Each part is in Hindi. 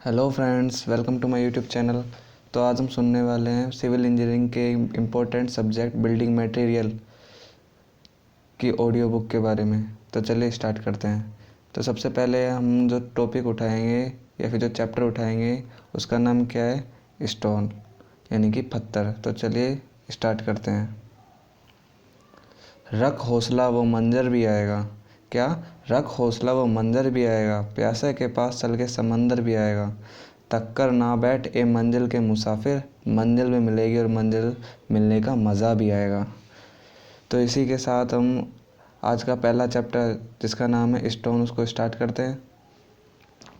Hello friends, welcome to my YouTube channel. तो आज हम सुनने वाले हैं सिविल इंजीनियरिंग के इम्पोर्टेंट सब्जेक्ट बिल्डिंग मटेरियल की ऑडियो बुक के बारे में। तो चलिए स्टार्ट करते हैं। तो सबसे पहले हम जो टॉपिक उठाएंगे या फिर जो चैप्टर उठाएंगे उसका नाम क्या है? स्टोन, यानी कि पत्थर। तो चलिए स्टार्ट करते हैं। रख हौसला वो मंजर भी आएगा। क्या? रख हौसला वो मंजर भी आएगा, प्यासे के पास चल के समंदर भी आएगा। तक कर ना बैठ ए मंजिल के मुसाफिर, मंजिल में मिलेगी और मंजिल मिलने का मज़ा भी आएगा। तो इसी के साथ हम आज का पहला चैप्टर जिसका नाम है स्टोन, उसको स्टार्ट करते हैं।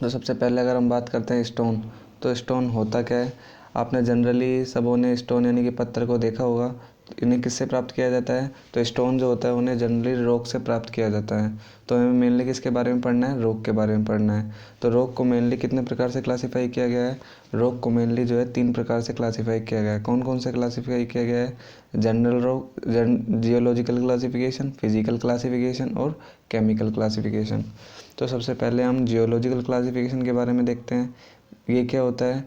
तो सबसे पहले अगर हम बात करते हैं स्टोन, तो स्टोन होता क्या है? आपने जनरली सबों ने स्टोन यानी कि पत्थर को देखा होगा। इन्हें किससे प्राप्त किया जाता है? तो स्टोन जो होता है उन्हें जनरली रॉक से प्राप्त किया जाता है। तो हमें मेनली किसके बारे में पढ़ना है? रॉक के बारे में पढ़ना है। तो रॉक को मेनली कितने प्रकार से क्लासीफाई किया गया है? रॉक को मेनली जो है 3 प्रकार से क्लासीफाई किया गया है। कौन कौन से क्लासीफाई किया गया है? General rock, geological classification, physical classification और केमिकल क्लासिफिकेशन। तो सबसे पहले हम जियोलॉजिकल क्लासिफिकेशन के बारे में देखते हैं। ये क्या होता है?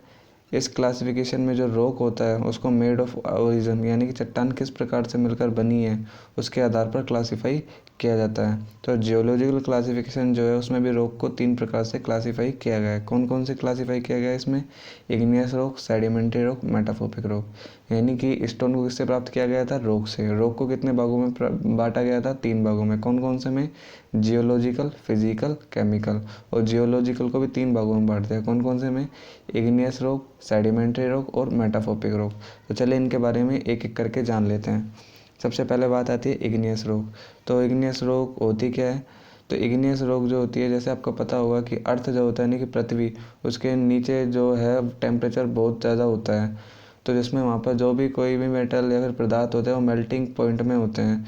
इस क्लासिफिकेशन में जो रॉक होता है उसको मेड ऑफ ओरिजिन, यानी कि चट्टान किस प्रकार से मिलकर बनी है उसके आधार पर क्लासीफाई किया जाता है। तो जियोलॉजिकल क्लासिफिकेशन जो है उसमें भी रॉक को 3 प्रकार से क्लासीफाई किया गया है। कौन कौन से क्लासीफाई किया गया है इसमें? Igneous rock, sedimentary rock, metamorphic rock. यानी कि स्टोन को किससे प्राप्त किया गया था? रॉक से। रॉक को कितने भागों में बांटा गया था? 3 भागों में। कौन कौन से में? Geological, physical, chemical. और जियोलॉजिकल को भी 3 भागों में बांट दिया। कौन कौन से में? इग्नियस रॉक, सेडिमेंट्री रॉक और मेटामॉर्फिक रॉक। तो चलिए इनके बारे में एक एक करके जान लेते हैं। सबसे पहले बात आती है इग्नियस रॉक। तो इग्नियस रॉक होती क्या है? तो इग्नियस रॉक जो होती है, जैसे आपको पता होगा कि अर्थ जो होता है ना कि पृथ्वी, उसके नीचे जो है टेम्परेचर बहुत ज़्यादा होता है। तो जिसमें वहाँ पर जो भी कोई भी मेटल या फिर पदार्थ होते हैं वो मेल्टिंग पॉइंट में होते हैं,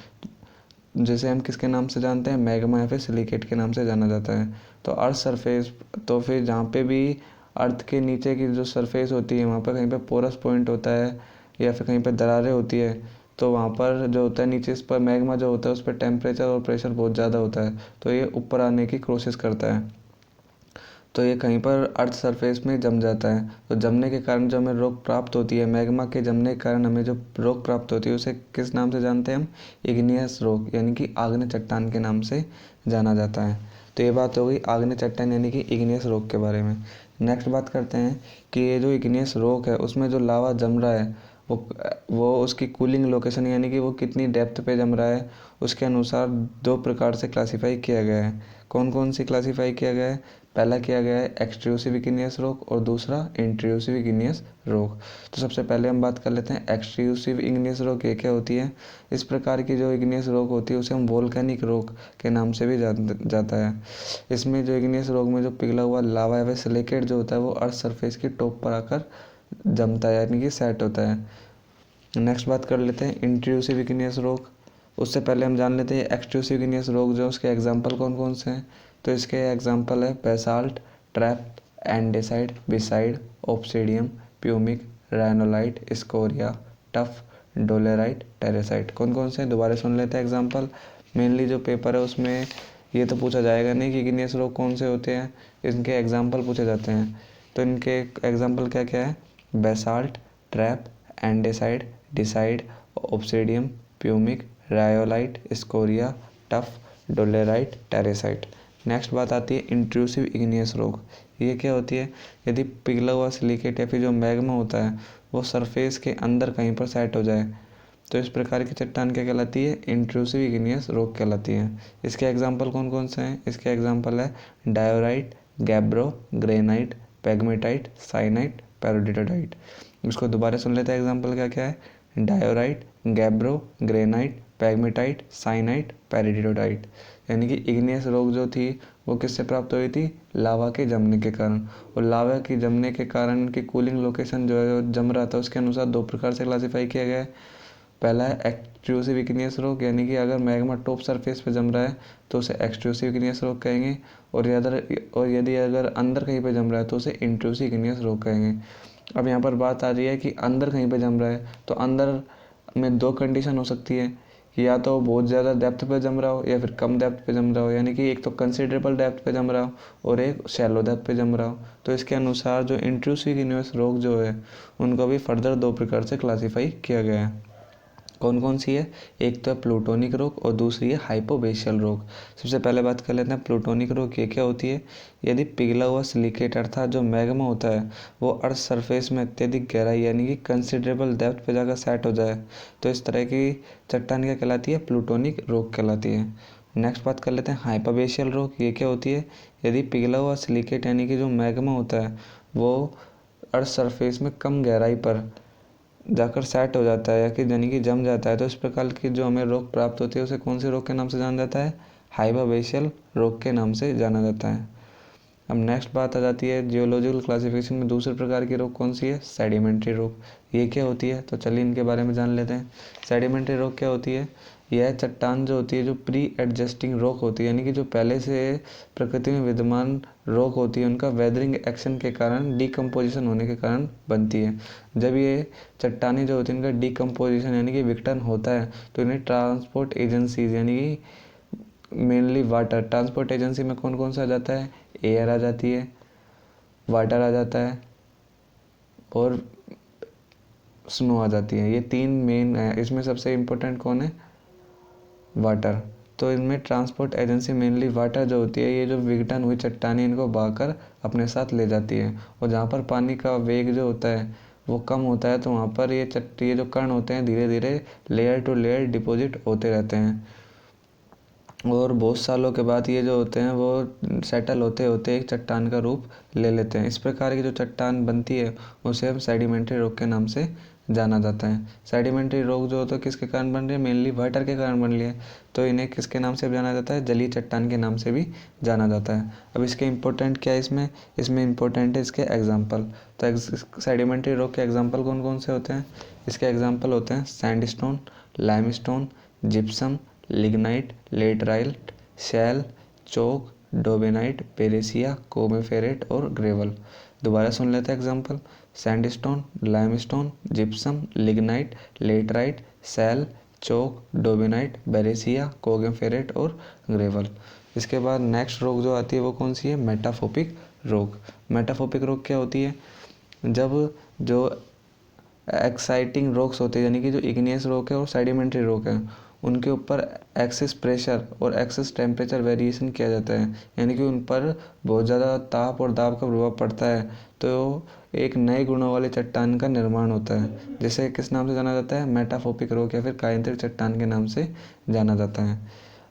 जैसे हम किसके नाम से जानते हैं? मैग्मा या फिर सिलिकेट के नाम से जाना जाता है। तो अर्थ सरफेस, तो फिर जहाँ पे भी अर्थ के नीचे की जो सरफेस होती है वहाँ पर कहीं पे पोरस पॉइंट होता है या फिर कहीं पे दरारें होती है, तो वहाँ पर जो होता है नीचे इस पर मैग्मा जो होता है उस पर टेम्परेचर और प्रेशर बहुत ज़्यादा होता है, तो ये ऊपर आने की कोशिश करता है। तो ये कहीं पर अर्थ सरफेस में जम जाता है। तो जमने के कारण जो हमें रॉक प्राप्त होती है, मैग्मा के जमने के कारण हमें जो रॉक प्राप्त होती है उसे किस नाम से जानते हैं हम? इग्नियस रॉक, यानी कि आग्नेय चट्टान के नाम से जाना जाता है। तो ये बात हो गई आग्नेय चट्टान यानी कि इग्नियस रॉक के बारे में। नेक्स्ट बात करते हैं कि ये जो इग्नियस रॉक है उसमें जो लावा जम रहा है वो उसकी कूलिंग लोकेशन, यानी कि वो कितनी डेप्थ पे जम रहा है, उसके अनुसार 2 प्रकार से क्लासीफाई किया गया है। कौन कौन सी क्लासीफाई किया गया है? पहला किया गया है एक्सट्रूसिव इग्नियस रॉक और दूसरा इंट्रूसिव इग्नियस रॉक। तो सबसे पहले हम बात कर लेते हैं एक्सट्रूसिव इग्नियस रॉक। ये क्या होती है? इस प्रकार की जो इग्नियस रॉक होती है उसे हम वोल्केनिक रॉक के नाम से भी जाता है। इसमें जो इग्नियस रॉक में जो पिघला हुआ लावा है वह सिलिकेट जो होता है वो अर्थ सरफेस की टॉप पर आकर जमता है, यानी कि सेट होता है। नेक्स्ट बात कर लेते हैं इंट्रूसिव इग्नियस रॉक। उससे पहले हम जान लेते हैं एक्सट्रूसिव इग्नियस रॉक जो उसके एग्जांपल कौन कौन से हैं। तो इसके एग्जांपल है basalt, trap, andesite, dacite, obsidian, pumice, rhyolite, scoria, tuff, dolerite, trachyte. कौन कौन से हैं? दोबारा सुन लेते हैं एग्जांपल। मेनली जो पेपर है उसमें ये तो पूछा जाएगा नहीं कि इग्नियस रॉक कौन से होते हैं, इनके एग्जाम्पल पूछे जाते हैं। तो इनके एग्जाम्पल क्या क्या है? Basalt, trap, andesite, dacite, obsidian, pumice, rhyolite, scoria, tuff, dolerite, trachyte. Next बात आती है इंट्रूसिव इग्नियस रॉक। ये क्या होती है? यदि पिघला हुआ सिलिकेट या फिर जो मैग्मा होता है वो सरफेस के अंदर कहीं पर सेट हो जाए तो इस प्रकार की चट्टान क्या कहलाती है? इंट्रूसिव इग्नियस रॉक कहलाती है। इसके एग्जाम्पल कौन कौन से हैं? इसके एग्जाम्पल है diorite, gabbro, granite, pegmatite, syenite, peridotite. इसको दोबारा सुन लेते हैं एग्जाम्पल क्या क्या है? Diorite, gabbro, granite, pegmatite, syenite, peridotite. यानी कि इग्नियस रॉक जो थी वो किससे प्राप्त हुई थी? लावा के जमने के कारण। और लावा के जमने के कारण की कूलिंग लोकेशन जो है जम रहा था उसके अनुसार 2 प्रकार से क्लासीफाई किया गया है। पहला है एक्सट्रूसिव इग्नियस रॉक, यानी कि अगर मैग्मा टॉप सरफेस पे जम रहा है तो उसे एक्सट्रूसिव इग्नियस रॉक कहेंगे, और यदि अगर अंदर कहीं पे जम रहा है तो उसे इंट्रूसिव इग्नियस रॉक कहेंगे। अब यहाँ पर बात आ रही है कि अंदर कहीं पे जम रहा है तो अंदर में 2 कंडीशन हो सकती है कि या तो बहुत ज़्यादा डेप्थ पे जम रहा हो या फिर कम डेप्थ पे जम रहा हो, यानी कि एक तो कंसिडरेबल डेप्थ पे जम रहा हो और एक शैलो डेप्थ पे जम रहा हो। तो इसके अनुसार जो इंट्रूसिव इग्नियस रॉक जो है उनको भी फर्दर दो प्रकार से क्लासीफाई किया गया है। कौन कौन सी है? एक तो है प्लूटोनिक रॉक और दूसरी है हाइपोबेशियल रॉक। सबसे पहले बात कर लेते हैं प्लूटोनिक रॉक। ये क्या होती है? यदि पिघला हुआ सिलिकेट अर्थात जो मैग्मा होता है वो अर्थ सरफेस में अत्यधिक गहराई यानी कि कंसिडरेबल डेप्थ पे जाकर सेट हो जाए तो इस तरह की चट्टान क्या कहलाती है? प्लूटोनिक रॉक कहलाती है। नेक्स्ट बात कर लेते हैं हाइपोबेशियल रॉक। ये क्या होती है? यदि पिघला हुआ सिलिकेट यानी कि जो मैग्मा होता है वो अर्थ सरफेस में कम गहराई पर जाकर सेट हो जाता है या कि यानी कि जम जाता है तो इस प्रकार की जो हमें रॉक प्राप्त होती है उसे कौन सी रॉक के नाम से जाना जाता है? हाइपोबेशियल रॉक के नाम से जाना जाता है। अब नेक्स्ट बात आ जाती है जियोलॉजिकल क्लासिफिकेशन में दूसरे प्रकार की रॉक कौन सी है? Sedimentary rock. ये क्या होती है? तो चलिए इनके बारे में जान लेते हैं। सेडिमेंट्री रॉक क्या होती है? यह चट्टान जो होती है जो प्री एडजस्टिंग रॉक होती है यानी कि जो पहले से प्रकृति में विद्यमान रॉक होती है उनका वेदरिंग एक्शन के कारण डिकम्पोजिशन होने के कारण बनती है। जब ये चट्टानें जो होती हैं इनका डिकम्पोजिशन यानी कि विघटन होता है तो इन्हें ट्रांसपोर्ट एजेंसीज यानी कि मेनली वाटर ट्रांसपोर्ट एजेंसी में कौन कौन सा आ जाता है? एयर आ जाती है, वाटर आ जाता है और स्नो आ जाती है। ये तीन मेन है। इसमें सबसे इम्पोर्टेंट कौन है? वाटर। तो इनमें ट्रांसपोर्ट एजेंसी मेनली वाटर जो होती है ये जो विघटन हुई चट्टानें इनको बहाकर अपने साथ ले जाती है और जहाँ पर पानी का वेग जो होता है वो कम होता है तो वहाँ पर ये जो कण होते हैं धीरे धीरे लेयर टू लेयर डिपॉजिट होते रहते हैं और बहुत सालों के बाद ये जो होते हैं वो सेटल होते होते एक चट्टान का रूप ले लेते हैं। इस प्रकार की जो चट्टान बनती है उसे हम सेडिमेंट्री रॉक के नाम से जाना जाता है। सेडिमेंट्री रॉक जो होता है किसके कारण बन रही है? मेनली वाटर के कारण बन रही है तो इन्हें किसके नाम से जाना जाता है? जलीय चट्टान के नाम से भी जाना जाता है। अब इसके इम्पोर्टेंट क्या है? इसमें इम्पोर्टेंट है इसके एग्जाम्पल। तो सेडिमेंट्री रॉक के एग्जाम्पल कौन कौन से होते हैं? इसके एग्जाम्पल होते हैं sandstone, limestone, gypsum, lignite, laterite, shale, chalk, dolomite, breccia, conglomerate और ग्रेवल। दोबारा सुन लेते हैं example. Sandstone, limestone, gypsum, lignite, laterite, shale, chalk, dolomite, breccia, conglomerate और ग्रेवल। इसके बाद नेक्स्ट रॉक जो आती है वो कौन सी है? मेटाफोपिक रॉक। मेटाफोपिक रॉक क्या होती है? जब जो एक्साइटिंग रॉक्स होते हैं यानी कि जो इग्नियस रॉक है और सेडिमेंट्री रॉक है उनके ऊपर एक्सेस प्रेशर और एक्सेस टेम्परेचर वेरिएशन किया जाता है यानी कि उन पर बहुत ज़्यादा ताप और दाब का प्रभाव पड़ता है तो एक नए गुणों वाले चट्टान का निर्माण होता है जिसे किस नाम से जाना जाता है? मेटाफोपिक रॉक या फिर कायंत्रिक चट्टान के नाम से जाना जाता है।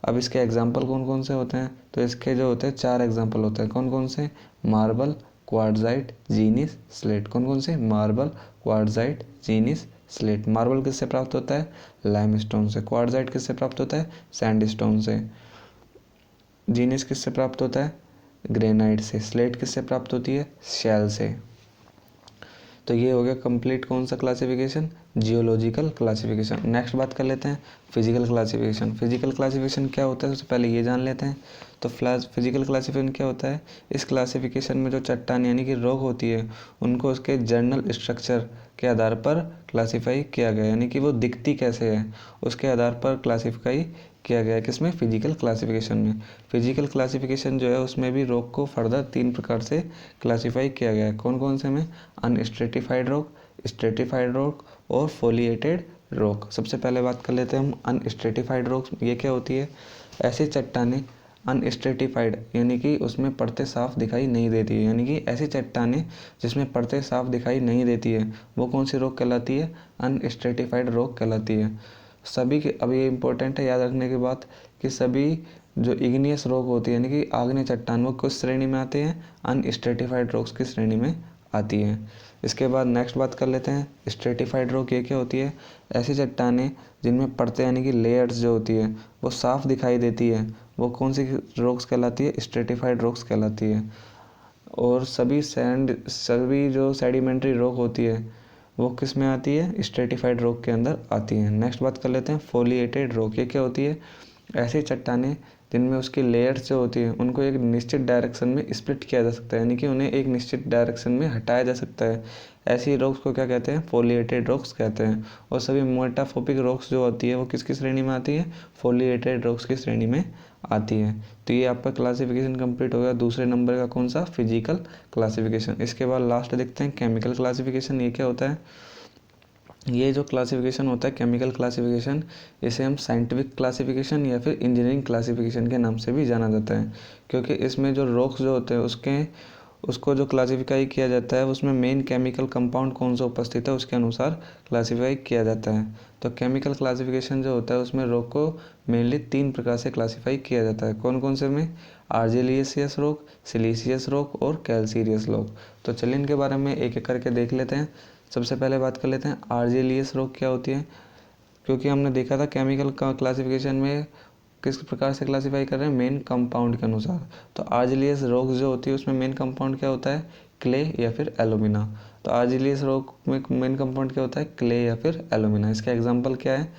अब इसके एग्जाम्पल कौन कौन से होते हैं? तो इसके जो होते हैं 4 एग्जाम्पल होते हैं। कौन कौन से? Marble, quartzite, gneiss, slate. कौन कौन से? Marble, quartzite, gneiss, slate. Marble किससे प्राप्त होता है? लाइमस्टोन से। क्वार्ट्जाइट किससे प्राप्त होता है? सैंडस्टोन से। जीनिस किससे प्राप्त होता है? ग्रेनाइट से। स्लेट किससे प्राप्त होती है? शैल से। तो ये हो गया कंप्लीट कौन सा क्लासिफिकेशन? Geological classification. नेक्स्ट बात कर लेते हैं फिजिकल क्लासिफिकेशन। फिजिकल क्लासिफिकेशन क्या होता है सबसे पहले ये जान लेते हैं। तो फिजिकल क्लासिफिकेशन क्या होता है? इस क्लासिफिकेशन में जो चट्टान यानी कि रॉक होती है उनको उसके जर्नल स्ट्रक्चर के आधार पर क्लासीफाई किया गया यानी कि वो दिखती कैसे है उसके आधार पर क्लासीफाई किया गया है। किसमें? फिजिकल क्लासिफिकेशन में। फिजिकल क्लासिफिकेशन जो है उसमें भी रॉक को फर्दर 3 प्रकार से क्लासीफाई किया गया है। कौन कौन से में? अनस्ट्रेटिफाइड रॉक, स्ट्रेटिफाइड रॉक और फोलिएटेड रॉक। सबसे पहले बात कर लेते हैं हम अनस्ट्रेटिफाइड रॉक। ये क्या होती है? ऐसी चट्टानें अनस्ट्रेटिफाइड यानी कि उसमें परतें साफ दिखाई नहीं देती है यानी कि ऐसी चट्टानें जिसमें परतें साफ दिखाई नहीं देती है वो कौन सी रॉक कहलाती है? अनस्ट्रेटिफाइड रॉक कहलाती है। सभी के अब ये इम्पोर्टेंट है याद रखने की बात कि सभी जो इग्नियस रॉक होती है यानी कि आग्नेय चट्टान वो किस श्रेणी में आते हैं? अनस्ट्रेटिफाइड रॉक्स की श्रेणी में आती है। इसके बाद नेक्स्ट बात कर लेते हैं स्ट्रेटिफाइड रॉक। ये क्या होती है? ऐसी चट्टानें जिनमें परतें यानी कि लेयर्स जो होती है वो साफ दिखाई देती है वो कौन सी रॉक्स कहलाती है? स्ट्रेटिफाइड रॉक्स कहलाती है। और सभी जो सेडिमेंट्री रॉक होती है वो किस में आती है? स्ट्रेटिफाइड रॉक के अंदर आती है। नेक्स्ट बात कर लेते हैं फोलिएटेड रॉक। ये क्या होती है? ऐसी चट्टानें जिनमें उसकी लेयर्स जो होती हैं उनको एक निश्चित डायरेक्शन में स्प्लिट किया जा सकता है, यानी कि उन्हें एक निश्चित डायरेक्शन में हटाया जा सकता है। ऐसी रॉक्स को क्या कहते हैं? फोलिएटेड रॉक्स कहते हैं। और सभी मेटाफोपिक रॉक्स जो होती है वो किसकी श्रेणी में आती है? फोलिएटेड रॉक्स की श्रेणी में आती है। तो ये आपका क्लासिफिकेशन कंप्लीट हो गया। दूसरे नंबर का कौन सा? Physical classification. इसके बाद लास्ट देखते हैं केमिकल क्लासिफिकेशन। ये क्या होता है? ये जो क्लासिफिकेशन होता है केमिकल क्लासिफिकेशन, इसे हम साइंटिफिक क्लासिफिकेशन या फिर इंजीनियरिंग क्लासिफिकेशन के नाम से भी जाना जाता है, क्योंकि इसमें जो रॉक्स जो होते हैं उसको जो क्लासिफाई किया जाता है उसमें मेन केमिकल कंपाउंड कौन सा उपस्थित है उसके अनुसार क्लासिफाई किया जाता है। तो केमिकल क्लासिफिकेशन जो होता है उसमें रॉक को मेनली 3 प्रकार से क्लासिफाई किया जाता है। कौन कौन से में? आर्जिलियस रॉक, सिलीसियस रॉक और कैल्सीरियस रॉक। तो चलिए इनके बारे में एक एक करके देख लेते हैं। सबसे पहले बात कर लेते हैं आर्जिलियस रॉक क्या होती है, क्योंकि हमने देखा था केमिकल क्लासिफिकेशन में किस प्रकार से क्लासिफाई कर रहे हैं? मेन कंपाउंड के अनुसार। तो आर्जिलियस रॉक जो होती है उसमें मेन कंपाउंड क्या होता है? क्ले या फिर एलुमिना। तो आर्जिलियस रॉक में मेन कंपाउंड क्या होता है? क्ले या फिर एलुमिना। इसका एग्जांपल क्या है?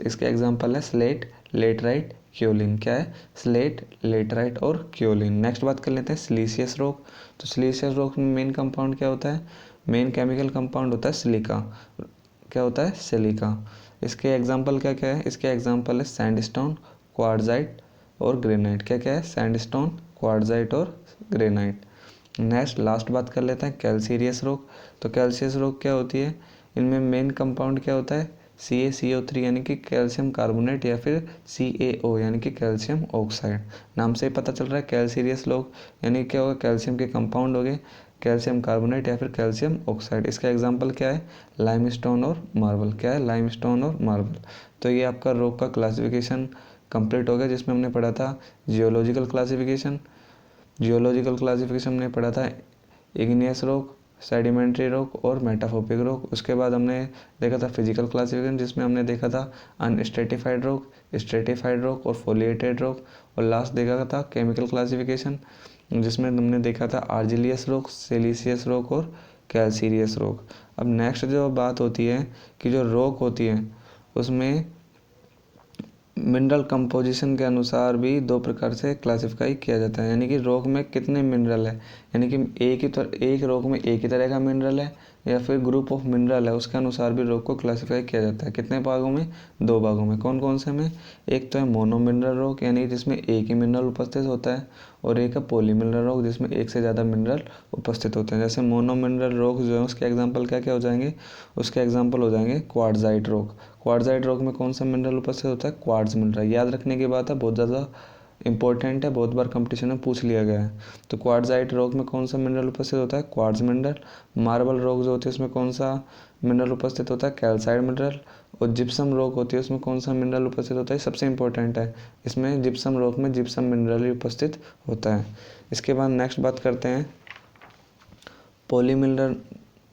इसका एग्जांपल है स्लेट, लेटराइट, क्योलिन। क्या है? स्लेट, लेटराइट और क्योलिन। नेक्स्ट बात कर लेते हैं सिलीसियस रॉक। तो सिलीसियस रॉक में मेन कंपाउंड क्या होता है? मेन केमिकल कंपाउंड होता है सिलिका। क्या होता है? सिलिका। इसके एग्जांपल क्या क्या है? इसके एग्जांपल है सैंडस्टोन, क्वार्ट्जाइट और ग्रेनाइट। क्या क्या है? सैंडस्टोन, क्वार्ट्जाइट और ग्रेनाइट। नेक्स्ट लास्ट बात कर लेते हैं कैल्सीरियस रॉक। तो कैल्सीरियस रॉक क्या होती है? इनमें मेन कंपाउंड क्या होता है? CaCO3 यानी कि कैल्शियम कार्बोनेट या फिर CaO यानी कि कैल्शियम ऑक्साइड। नाम से ही पता चल रहा है कैल्सीरियस रॉक यानी क्या होगा? कैल्शियम के कंपाउंड हो गए, कैल्शियम कार्बोनेट या फिर कैल्शियम ऑक्साइड। इसका एग्जांपल क्या है? लाइमस्टोन और मार्बल। क्या है? लाइमस्टोन और मार्बल। तो ये आपका रॉक का क्लासिफिकेशन कंप्लीट हो गया, जिसमें हमने पढ़ा था जियोलॉजिकल क्लासिफिकेशन। जियोलॉजिकल क्लासिफिकेशन हमने पढ़ा था इग्नियस रॉक, सेडिमेंट्री रॉक और मेटाफोपिक रॉक। उसके बाद हमने देखा था फिजिकल क्लासिफिकेशन, जिसमें हमने देखा था अनस्ट्रेटिफाइड रॉक, स्ट्रेटिफाइड रॉक और फोलिएटेड रॉक। और लास्ट देखा था केमिकल क्लासिफिकेशन, जिसमें हमने देखा था आर्जिलियस रॉक, सिलीसियस रॉक और कैल्सीरियस रॉक। अब नेक्स्ट जो बात होती है कि जो रॉक होती है उसमें मिनरल कंपोजिशन के अनुसार भी 2 प्रकार से क्लासिफाई किया जाता है, यानी कि रॉक में कितने मिनरल है, यानी कि एक रॉक में एक ही तरह का मिनरल है या फिर ग्रुप ऑफ मिनरल है, उसके अनुसार भी रॉक को क्लासिफाई किया जाता है। कितने भागों में? 2 भागों में। कौन कौन से में? एक तो है मोनो मिनरल रॉक यानी जिसमें एक ही मिनरल उपस्थित होता है, और एक है पॉली मिनरल रॉक जिसमें एक से ज़्यादा मिनरल उपस्थित होते हैं। जैसे मोनो मिनरल रॉक जो है उसके एग्जाम्पल क्या क्या हो जाएंगे? उसके एग्जाम्पल हो जाएंगे क्वार्ट्जाइट रॉक। क्वार्ट्जाइट रॉक में कौन सा मिनरल उपस्थित होता है? Quartz mineral. याद रखने की बात है, बहुत ज़्यादा इंपॉर्टेंट है, बहुत बार कंपटीशन में पूछ लिया गया है। तो क्वार्ट्जाइट रॉक में कौन सा मिनरल उपस्थित होता है? Quartz mineral. मार्बल रॉक जो होती है उसमें कौन सा मिनरल उपस्थित होता है? Calcite mineral. और जिप्सम रॉक होती है उसमें कौन सा मिनरल उपस्थित होता है? सबसे इंपॉर्टेंट है, इसमें जिप्सम रॉक में जिप्सम मिनरल ही उपस्थित होता है। इसके बाद नेक्स्ट बात करते हैं पॉली मिनरल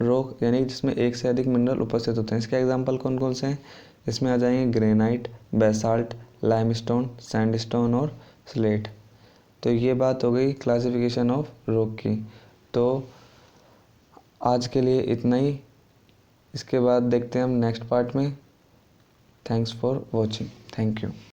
रॉक, यानी जिसमें एक से अधिक मिनरल उपस्थित होते हैं। इसके एग्जाम्पल कौन कौन से हैं? इसमें आ जाएंगे ग्रेनाइट, बेसाल्ट, लाइमस्टोन, सैंडस्टोन और स्लेट। तो ये बात हो गई क्लासिफिकेशन ऑफ रॉक की। तो आज के लिए इतना ही। इसके बाद देखते हैं हम नेक्स्ट पार्ट में। Thanks for watching. Thank you.